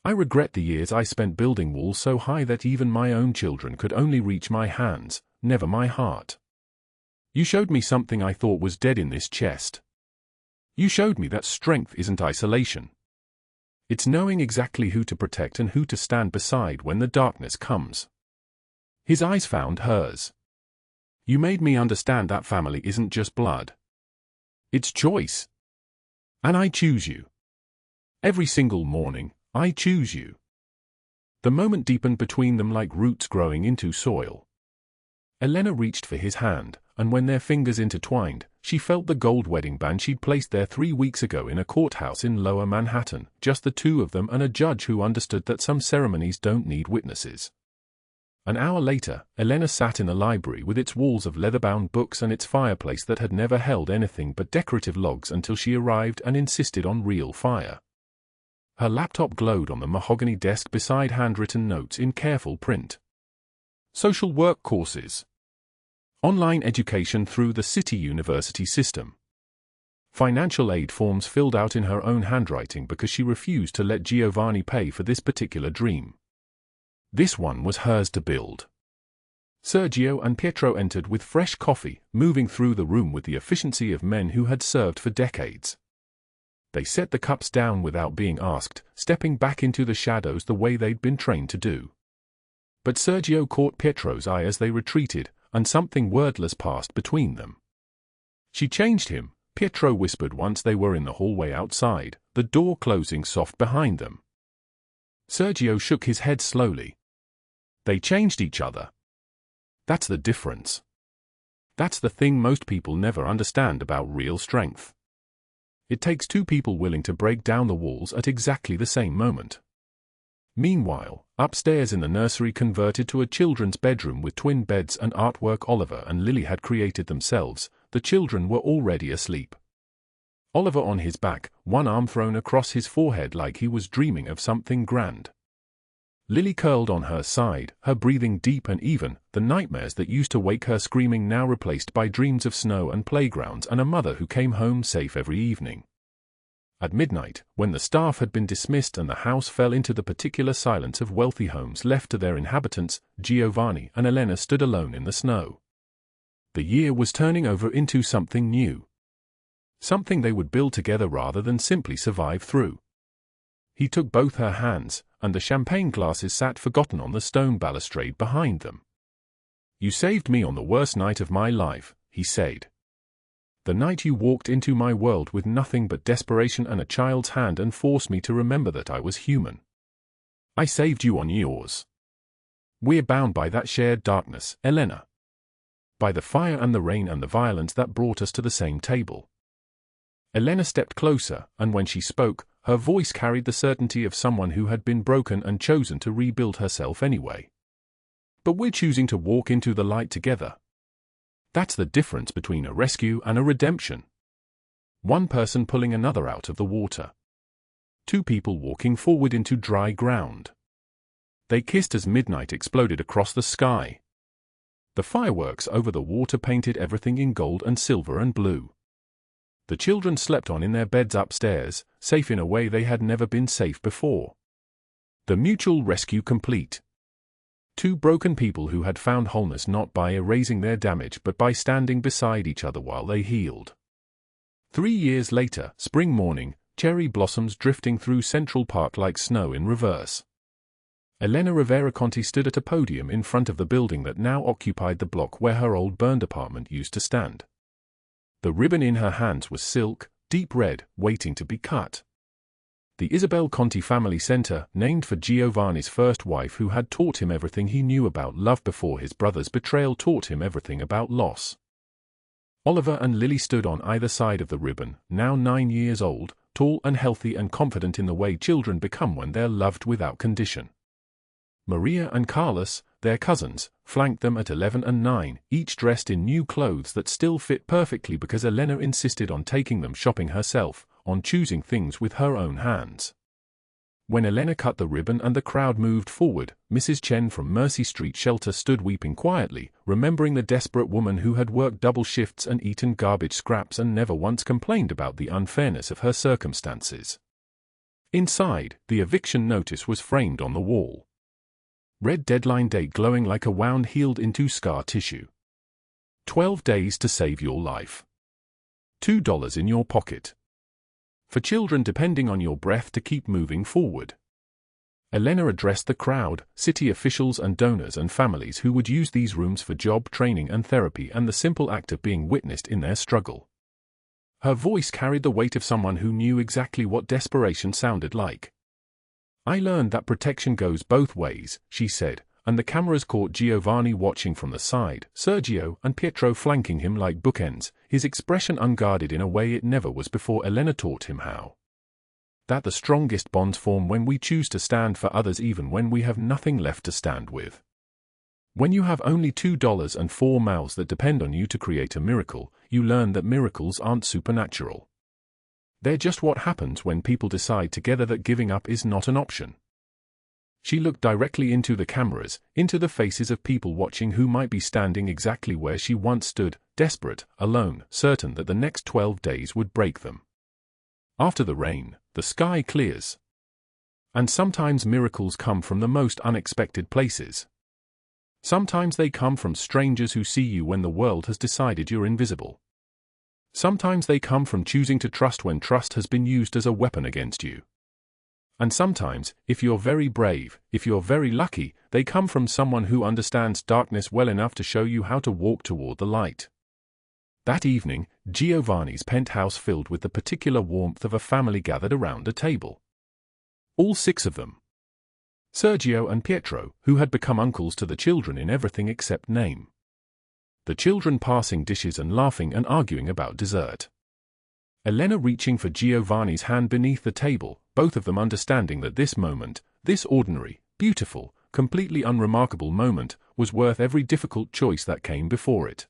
"I regret the years I spent building walls so high that even my own children could only reach my hands, never my heart. You showed me something I thought was dead in this chest. You showed me that strength isn't isolation. It's knowing exactly who to protect and who to stand beside when the darkness comes." His eyes found hers. "You made me understand that family isn't just blood. It's choice. And I choose you. Every single morning, I choose you." The moment deepened between them like roots growing into soil. Elena reached for his hand, and when their fingers intertwined, she felt the gold wedding band she'd placed there 3 weeks ago in a courthouse in Lower Manhattan, just the two of them and a judge who understood that some ceremonies don't need witnesses. An hour later, Elena sat in a library with its walls of leather-bound books and its fireplace that had never held anything but decorative logs until she arrived and insisted on real fire. Her laptop glowed on the mahogany desk beside handwritten notes in careful print. Social work courses. Online education through the City University system. Financial aid forms filled out in her own handwriting because she refused to let Giovanni pay for this particular dream. This one was hers to build. Sergio and Pietro entered with fresh coffee, moving through the room with the efficiency of men who had served for decades. They set the cups down without being asked, stepping back into the shadows the way they'd been trained to do. But Sergio caught Pietro's eye as they retreated, and something wordless passed between them. "She changed him," Pietro whispered once they were in the hallway outside, the door closing soft behind them. Sergio shook his head slowly. "They changed each other. That's the difference. That's the thing most people never understand about real strength. It takes two people willing to break down the walls at exactly the same moment." Meanwhile, upstairs in the nursery converted to a children's bedroom with twin beds and artwork Oliver and Lily had created themselves, the children were already asleep. Oliver on his back, one arm thrown across his forehead like he was dreaming of something grand. Lily curled on her side, her breathing deep and even, the nightmares that used to wake her screaming now replaced by dreams of snow and playgrounds and a mother who came home safe every evening. At midnight, when the staff had been dismissed and the house fell into the particular silence of wealthy homes left to their inhabitants, Giovanni and Elena stood alone in the snow. The year was turning over into something new. Something they would build together rather than simply survive through. He took both her hands, and the champagne glasses sat forgotten on the stone balustrade behind them. "You saved me on the worst night of my life," he said. "The night you walked into my world with nothing but desperation and a child's hand and forced me to remember that I was human. I saved you on yours. We're bound by that shared darkness, Elena. By the fire and the rain and the violence that brought us to the same table." Elena stepped closer, and when she spoke, her voice carried the certainty of someone who had been broken and chosen to rebuild herself anyway. "But we're choosing to walk into the light together. That's the difference between a rescue and a redemption. One person pulling another out of the water. Two people walking forward into dry ground. They kissed as midnight exploded across the sky. The fireworks over the water painted everything in gold and silver and blue. The children slept on in their beds upstairs, safe in a way they had never been safe before. The mutual rescue complete. Two broken people who had found wholeness not by erasing their damage but by standing beside each other while they healed. 3 years later, spring morning, cherry blossoms drifting through Central Park like snow in reverse. Elena Rivera-Conti stood at a podium in front of the building that now occupied the block where her old burned apartment used to stand. The ribbon in her hands was silk, deep red, waiting to be cut. The Isabel Conti Family Center, named for Giovanni's first wife who had taught him everything he knew about love before his brother's betrayal taught him everything about loss. Oliver and Lily stood on either side of the ribbon, now 9 years old, tall and healthy and confident in the way children become when they're loved without condition. Maria and Carlos, their cousins, flanked them at 11 and 9, each dressed in new clothes that still fit perfectly because Elena insisted on taking them shopping herself, on choosing things with her own hands. When Elena cut the ribbon and the crowd moved forward, Mrs. Chen from Mercy Street Shelter stood weeping quietly, remembering the desperate woman who had worked double shifts and eaten garbage scraps and never once complained about the unfairness of her circumstances. Inside, the eviction notice was framed on the wall. Red deadline date glowing like a wound healed into scar tissue. 12 days to save your life. $2 in your pocket. For children depending on your breath to keep moving forward. Elena addressed the crowd, city officials and donors and families who would use these rooms for job training and therapy and the simple act of being witnessed in their struggle. Her voice carried the weight of someone who knew exactly what desperation sounded like. I learned that protection goes both ways, she said, and the cameras caught Giovanni watching from the side, Sergio and Pietro flanking him like bookends, his expression unguarded in a way it never was before Elena taught him how. That the strongest bonds form when we choose to stand for others even when we have nothing left to stand with. When you have only $2 and 4 mouths that depend on you to create a miracle, you learn that miracles aren't supernatural. They're just what happens when people decide together that giving up is not an option. She looked directly into the cameras, into the faces of people watching who might be standing exactly where she once stood, desperate, alone, certain that the next 12 days would break them. After the rain, the sky clears. And sometimes miracles come from the most unexpected places. Sometimes they come from strangers who see you when the world has decided you're invisible. Sometimes they come from choosing to trust when trust has been used as a weapon against you. And sometimes, if you're very brave, if you're very lucky, they come from someone who understands darkness well enough to show you how to walk toward the light. That evening, Giovanni's penthouse filled with the particular warmth of a family gathered around a table. All 6 of them. Sergio and Pietro, who had become uncles to the children in everything except name. The children passing dishes and laughing and arguing about dessert. Elena reaching for Giovanni's hand beneath the table, both of them understanding that this moment, this ordinary, beautiful, completely unremarkable moment, was worth every difficult choice that came before it.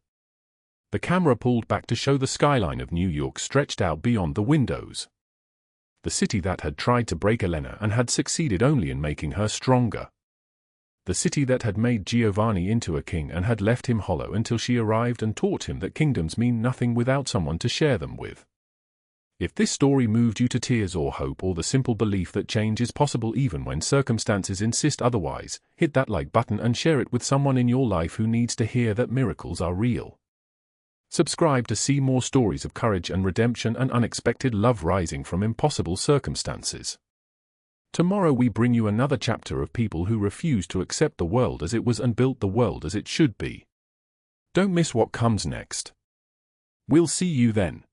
The camera pulled back to show the skyline of New York stretched out beyond the windows. The city that had tried to break Elena and had succeeded only in making her stronger. The city that had made Giovanni into a king and had left him hollow until she arrived and taught him that kingdoms mean nothing without someone to share them with. If this story moved you to tears or hope or the simple belief that change is possible even when circumstances insist otherwise, hit that like button and share it with someone in your life who needs to hear that miracles are real. Subscribe to see more stories of courage and redemption and unexpected love rising from impossible circumstances. Tomorrow we bring you another chapter of people who refused to accept the world as it was and built the world as it should be. Don't miss what comes next. We'll see you then.